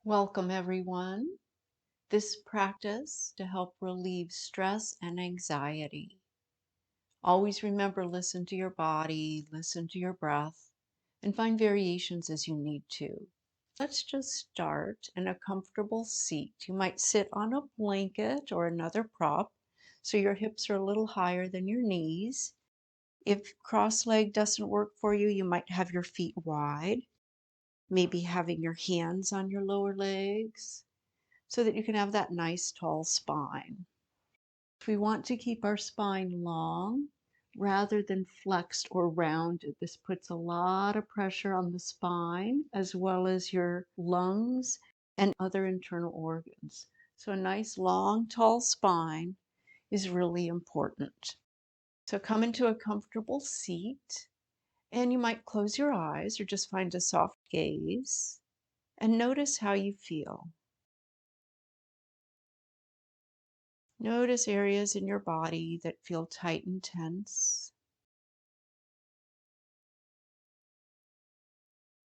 Welcome, everyone. This practice to help relieve stress and anxiety. Always remember, listen to your body, listen to your breath, and find variations as you need to. Let's just start in a comfortable seat. You might sit on a blanket or another prop so your hips are a little higher than your knees. If cross-leg doesn't work for you, you might have your feet wide, maybe having your hands on your lower legs, so that you can have that nice tall spine. We want to keep our spine long rather than flexed or rounded. This puts a lot of pressure on the spine as well as your lungs and other internal organs. So a nice long tall spine is really important. So come into a comfortable seat, and you might close your eyes or just find a soft gaze and notice how you feel. Notice areas in your body that feel tight and tense.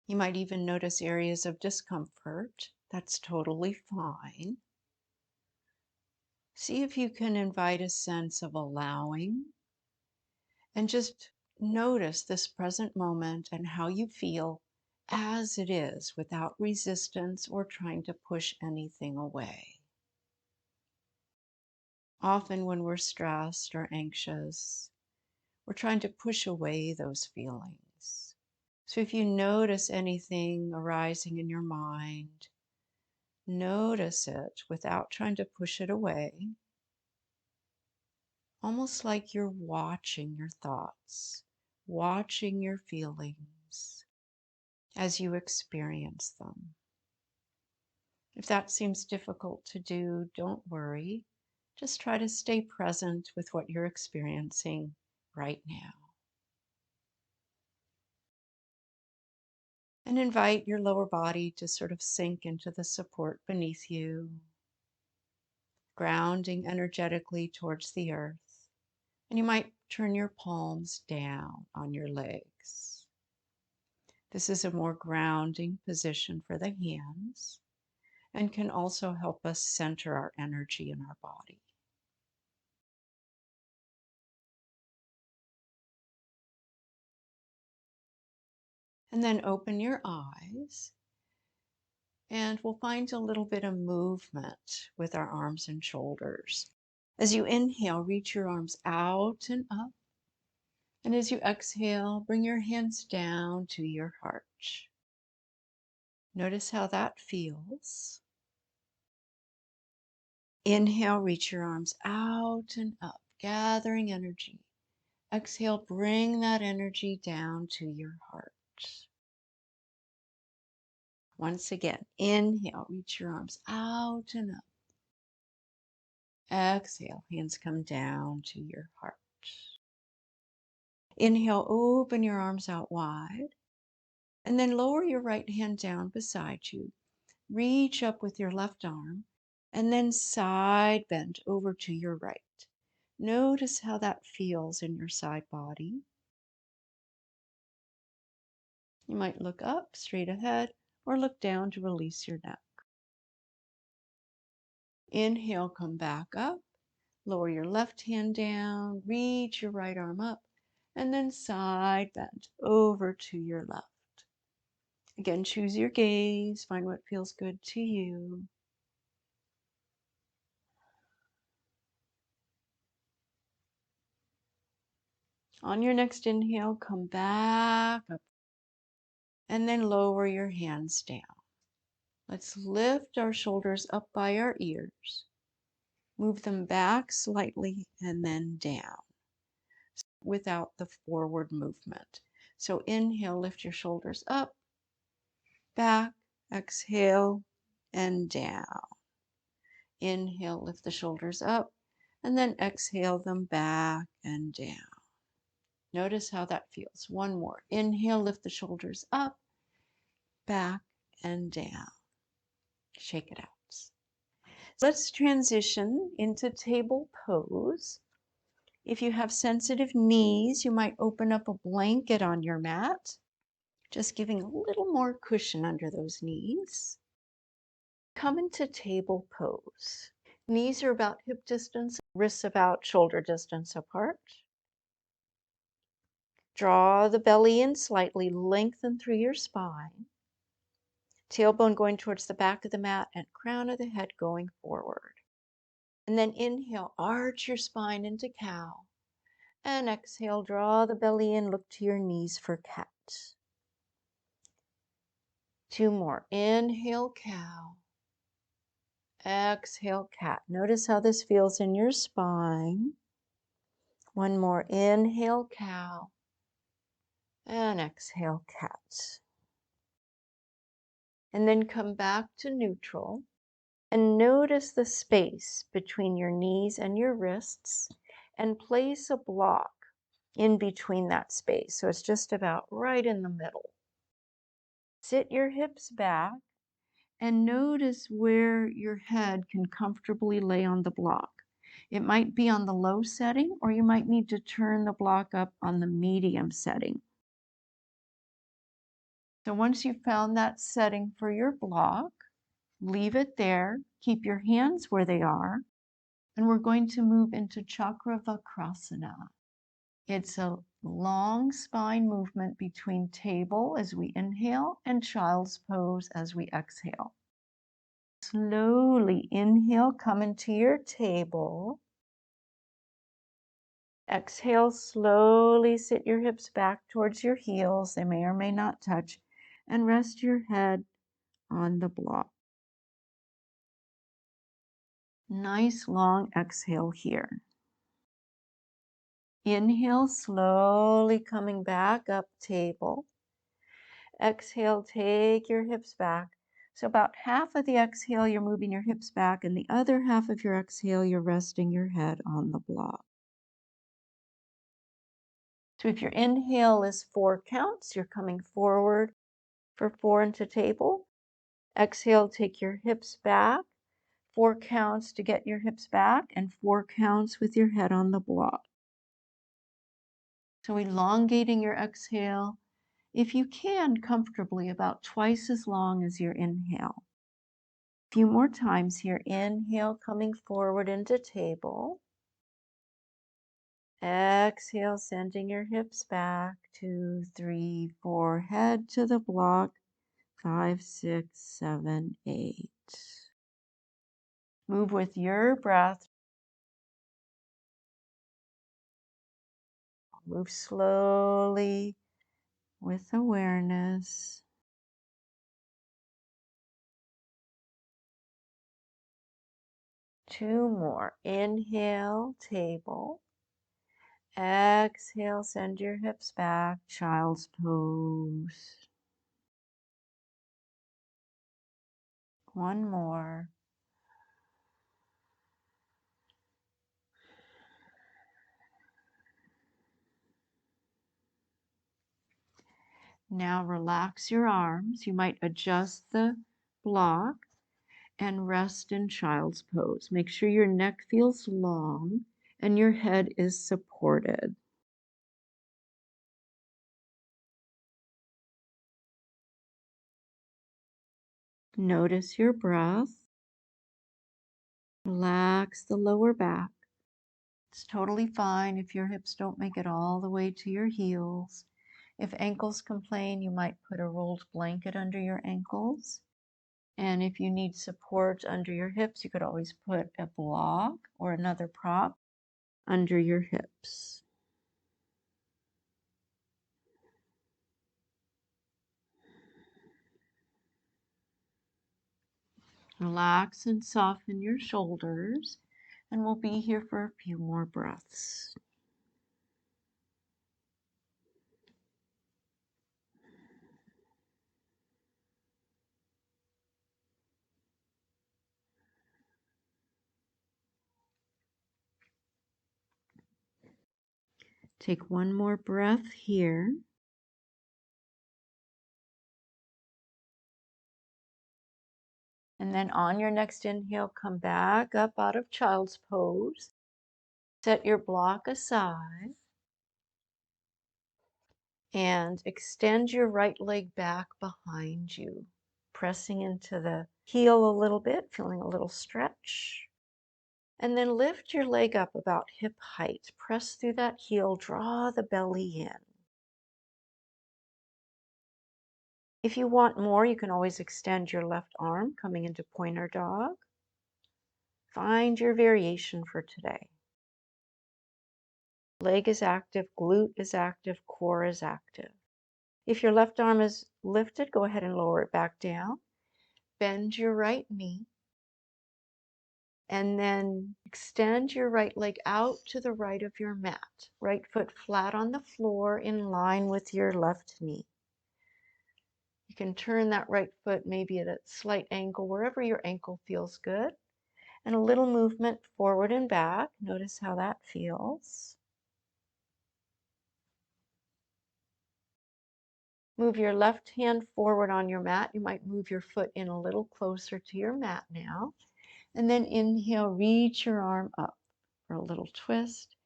You might even notice areas of discomfort. That's totally fine. See if you can invite a sense of allowing and just notice this present moment and how you feel as it is without resistance or trying to push anything away. Often, when we're stressed or anxious, we're trying to push away those feelings. So if you notice anything arising in your mind, notice it without trying to push it away, almost like you're watching your thoughts, watching your feelings as you experience them. If that seems difficult to do, don't worry. Just try to stay present with what you're experiencing right now. And invite your lower body to sort of sink into the support beneath you, grounding energetically towards the earth. And you might turn your palms down on your legs. This is a more grounding position for the hands and can also help us center our energy in our body. And then open your eyes, and we'll find a little bit of movement with our arms and shoulders. As you inhale, reach your arms out and up. And as you exhale, bring your hands down to your heart. Notice how that feels. Inhale, reach your arms out and up, gathering energy. Exhale, bring that energy down to your heart. Once again, inhale, reach your arms out and up. Exhale, hands come down to your heart. Inhale, open your arms out wide, and then lower your right hand down beside you. Reach up with your left arm, and then side bend over to your right. Notice how that feels in your side body. You might look up, straight ahead, or look down to release your neck. Inhale, come back up. Lower your left hand down, reach your right arm up, and then side bend over to your left. Again, choose your gaze, find what feels good to you. On your next inhale, come back up and then lower your hands down. Let's lift our shoulders up by our ears. Move them back slightly and then down without the forward movement. So inhale, lift your shoulders up, back, exhale, and down. Inhale, lift the shoulders up, and then exhale them back and down. Notice how that feels. One more. Inhale, lift the shoulders up, back, and down. Shake it out. Let's transition into table pose. If you have sensitive knees, you might open up a blanket on your mat, just giving a little more cushion under those knees. Come into table pose. Knees are about hip distance, wrists about shoulder distance apart. Draw the belly in slightly, lengthen through your spine. Tailbone going towards the back of the mat and crown of the head going forward. And then inhale, arch your spine into cow. And exhale, draw the belly in, look to your knees for cat. 2 more. Inhale, cow. Exhale, cat. Notice how this feels in your spine. 1 more. Inhale, cow. And exhale, cat. And then come back to neutral. And notice the space between your knees and your wrists. And place a block in between that space. So it's just about right in the middle. Sit your hips back and notice where your head can comfortably lay on the block. It might be on the low setting, or you might need to turn the block up on the medium setting. So once you've found that setting for your block, leave it there, keep your hands where they are, and we're going to move into Chakravakrasana. It's a long spine movement between table as we inhale and child's pose as we exhale. Slowly inhale, come into your table. Exhale, slowly sit your hips back towards your heels. They may or may not touch. And rest your head on the block. Nice long exhale here. Inhale, slowly coming back up table. Exhale, take your hips back. So about half of the exhale, you're moving your hips back, and the other half of your exhale, you're resting your head on the block. So if your inhale is 4 counts, you're coming forward for 4 into table. Exhale, take your hips back. 4 counts to get your hips back, and 4 counts with your head on the block. So elongating your exhale, if you can, comfortably, about twice as long as your inhale. A few more times here. Inhale, coming forward into table. Exhale, sending your hips back. 2, 3, 4. Head to the block. 5, 6, 7, 8. Move with your breath. Move slowly with awareness. Two more. Inhale, table. Exhale, send your hips back, child's pose. One more. Now relax your arms. You might adjust the block and rest in child's pose. Make sure your neck feels long and your head is supported. Notice your breath. Relax the lower back. It's totally fine if your hips don't make it all the way to your heels. If ankles complain, you might put a rolled blanket under your ankles. And if you need support under your hips, you could always put a block or another prop under your hips. Relax and soften your shoulders, and we'll be here for a few more breaths. Take one more breath here. And then on your next inhale, come back up out of child's pose. Set your block aside. And extend your right leg back behind you, pressing into the Heel a little bit, feeling a little stretch. And then lift your leg up about hip height. Press through that heel, draw the belly in. If you want more, you can always extend your left arm, coming into pointer dog. Find your variation for today. Leg is active, glute is active, core is active. If your left arm is lifted, go ahead and lower it back down. Bend your right knee. And then extend your right leg out to the right of your mat. Right foot flat on the floor in line with your left knee. You can turn that right foot maybe at a slight angle, wherever your ankle feels good. And a little movement forward and back. Notice how that feels. Move your left hand forward on your mat. You might move your foot in a little closer to your mat now. And then inhale, reach your arm up for a little twist.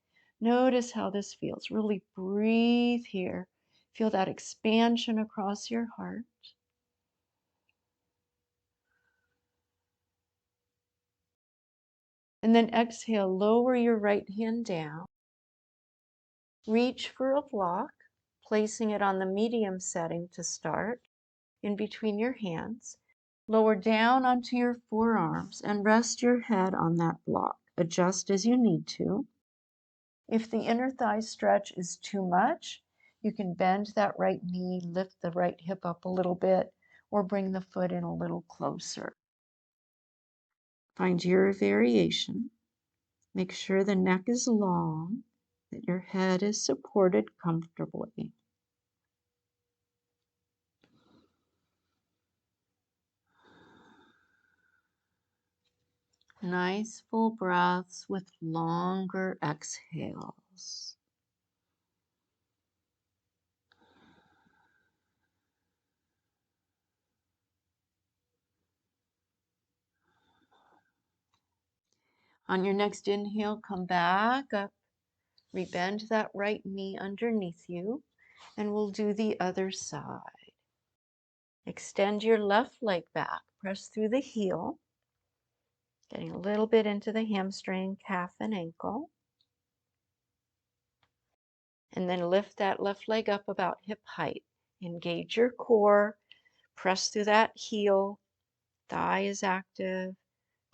Notice how this feels. Really breathe here. Feel that expansion across your heart. And then exhale, lower your right hand down. Reach for a block, placing it on the medium setting to start, in between your hands. Lower down onto your forearms and rest your head on that block. Adjust as you need to. If the inner thigh stretch is too much, you can bend that right knee, lift the right hip up a little bit, or bring the foot in a little closer. Find your variation. Make sure the neck is long, that your head is supported comfortably. Nice full breaths with longer exhales. On your next inhale, come back up. Rebend that right knee underneath you, and we'll do the other side. Extend your left leg back. Press through the heel, getting a little bit into the hamstring, calf, and ankle. And then lift that left leg up about hip height. Engage your core. Press through that heel. Thigh is active.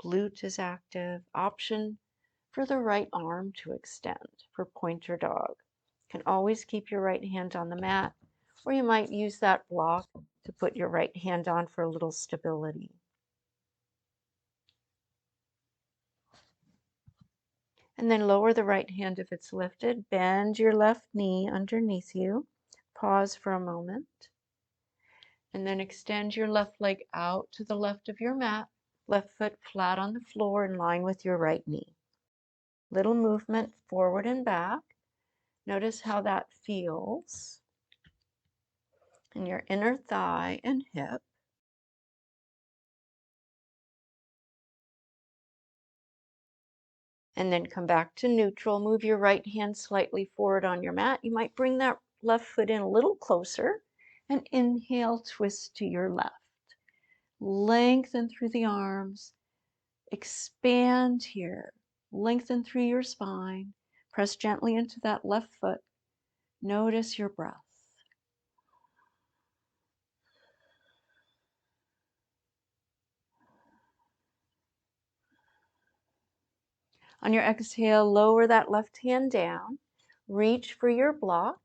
Glute is active. Option for the right arm to extend for pointer dog. You can always keep your right hand on the mat, or you might use that block to put your right hand on for a little stability. And then lower the right hand if it's lifted. Bend your left knee underneath you. Pause for a moment. And then extend your left leg out to the left of your mat. Left foot flat on the floor in line with your right knee. Little movement forward and back. Notice how that feels in your inner thigh and hip. And then come back to neutral. Move your right hand slightly forward on your mat. You might bring that left foot in a little closer and inhale, twist to your left. Lengthen through the arms. Expand here. Lengthen through your spine. Press gently into that left foot. Notice your breath. On your exhale, lower that left hand down. Reach for your block.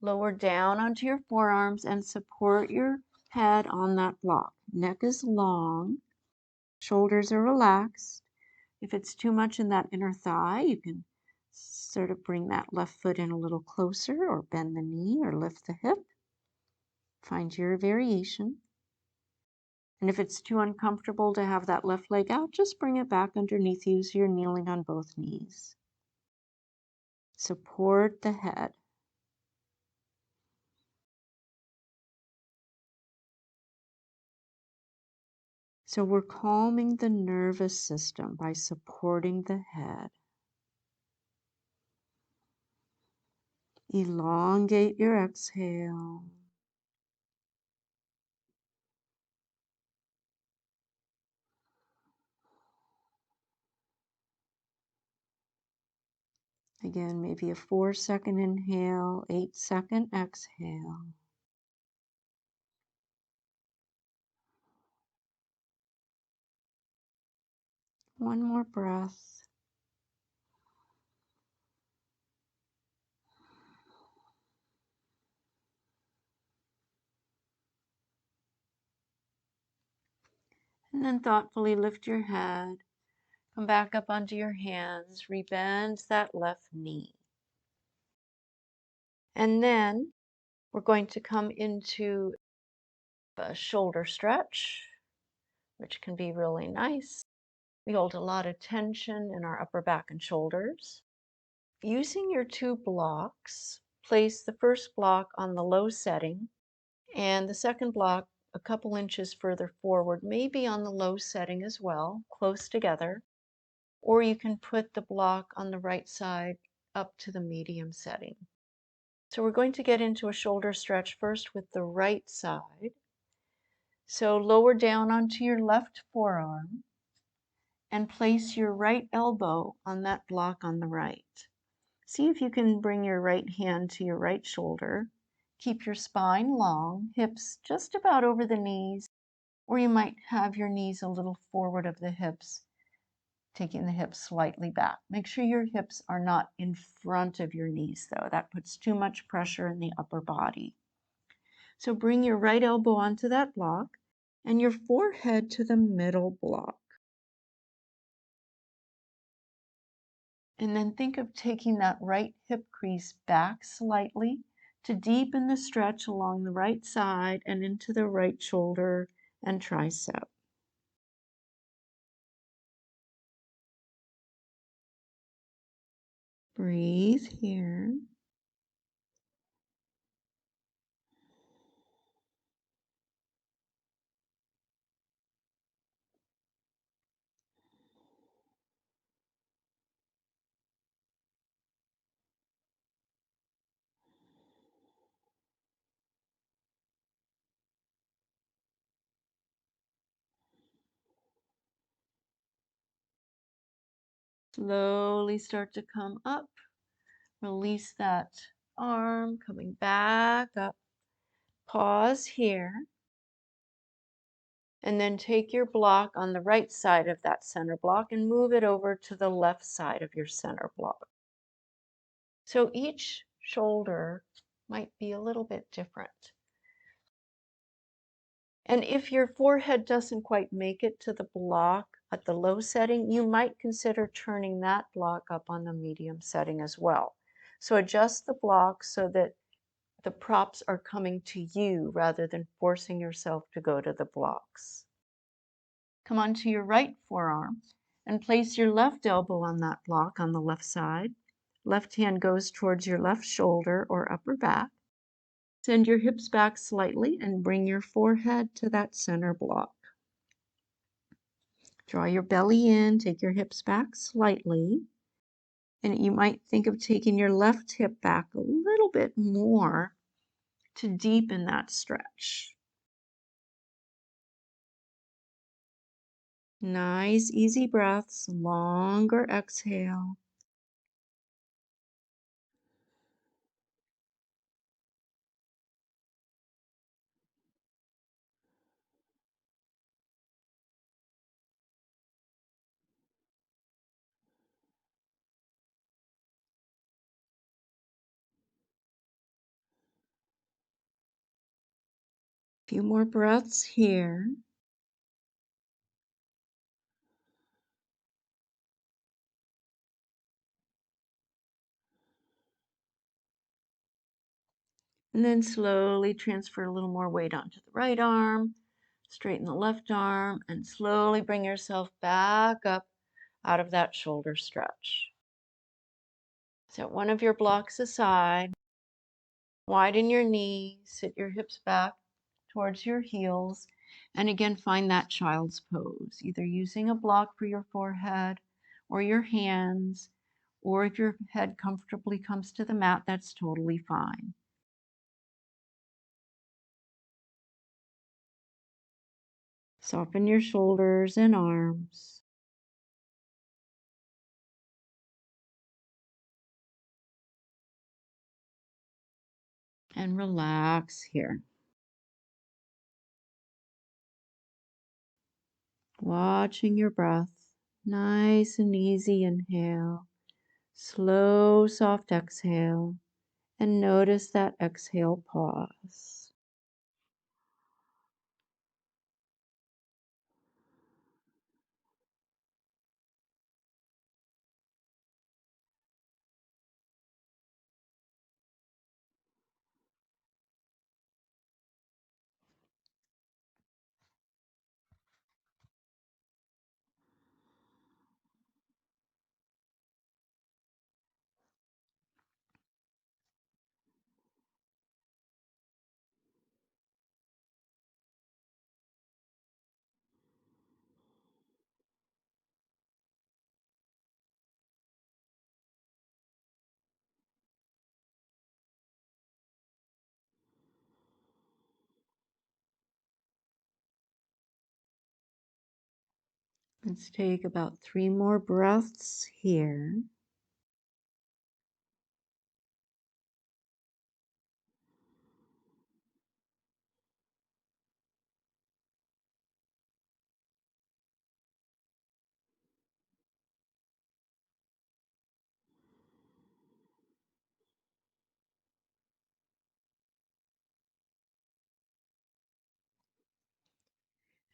Lower down onto your forearms and support your head on that block. Neck is long. Shoulders are relaxed. If it's too much in that inner thigh, you can sort of bring that left foot in a little closer, or bend the knee, or lift the hip. Find your variation. And if it's too uncomfortable to have that left leg out, just bring it back underneath you so you're kneeling on both knees. Support the head. So we're calming the nervous system by supporting the head. Elongate your exhale. Again, maybe a 4-second inhale, 8-second exhale. One more breath. And then thoughtfully lift your head. Come back up onto your hands. Rebend that left knee. And then we're going to come into a shoulder stretch, which can be really nice. We hold a lot of tension in our upper back and shoulders. Using your 2 blocks, place the first block on the low setting and the second block a couple inches further forward, maybe on the low setting as well, close together. Or you can put the block on the right side up to the medium setting. So we're going to get into a shoulder stretch first with the right side. So lower down onto your left forearm and place your right elbow on that block on the right. See if you can bring your right hand to your right shoulder. Keep your spine long, hips just about over the knees, or you might have your knees a little forward of the hips, taking the hips slightly back. Make sure your hips are not in front of your knees, though. That puts too much pressure in the upper body. So bring your right elbow onto that block and your forehead to the middle block. And then think of taking that right hip crease back slightly to deepen the stretch along the right side and into the right shoulder and tricep. Breathe here. Slowly start to come up. Release that arm, coming back up. Pause here. And then take your block on the right side of that center block and move it over to the left side of your center block. So each shoulder might be a little bit different. And if your forehead doesn't quite make it to the block at the low setting, you might consider turning that block up on the medium setting as well. So adjust the block so that the props are coming to you rather than forcing yourself to go to the blocks. Come onto your right forearm and place your left elbow on that block on the left side. Left hand goes towards your left shoulder or upper back. Send your hips back slightly and bring your forehead to that center block. Draw your belly in, take your hips back slightly, and you might think of taking your left hip back a little bit more to deepen that stretch. Nice, easy breaths, longer exhale. Few more breaths here. And then slowly transfer a little more weight onto the right arm, straighten the left arm, and slowly bring yourself back up out of that shoulder stretch. Set one of your blocks aside, widen your knees, sit your hips back towards your heels, and again find that child's pose, either using a block for your forehead or your hands, or if your head comfortably comes to the mat, that's totally fine. Soften your shoulders and arms. And relax here. Watching your breath. Nice and easy inhale. Slow, soft exhale. And notice that exhale pause. Let's take about 3 more breaths here.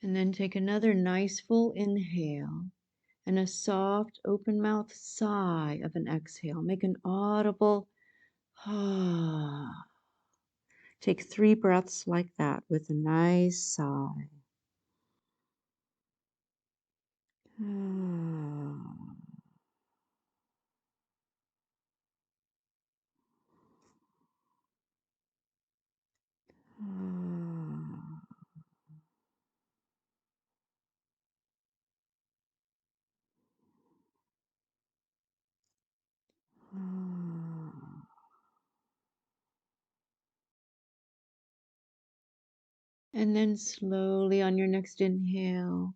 And then take another nice full inhale and a soft open mouth sigh of an exhale. Make an audible ah. Take 3 breaths like that with a nice sigh. Ah. Ah. Ah. And then slowly on your next inhale,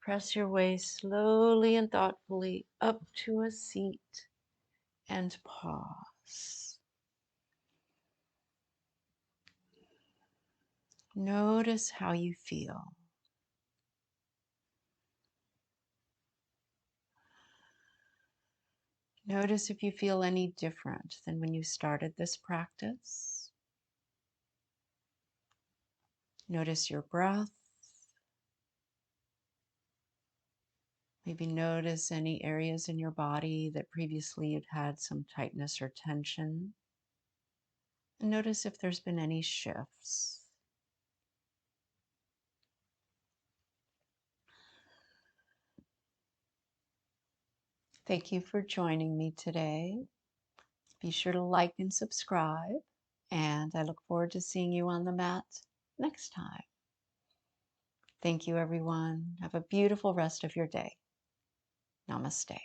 press your way slowly and thoughtfully up to a seat and pause. Notice how you feel. Notice if you feel any different than when you started this practice. Notice your breath. Maybe notice any areas in your body that previously you'd had some tightness or tension. And notice if there's been any shifts. Thank you for joining me today. Be sure to like and subscribe, and I look forward to seeing you on the mat next time. Thank you, everyone. Have a beautiful rest of your day. Namaste.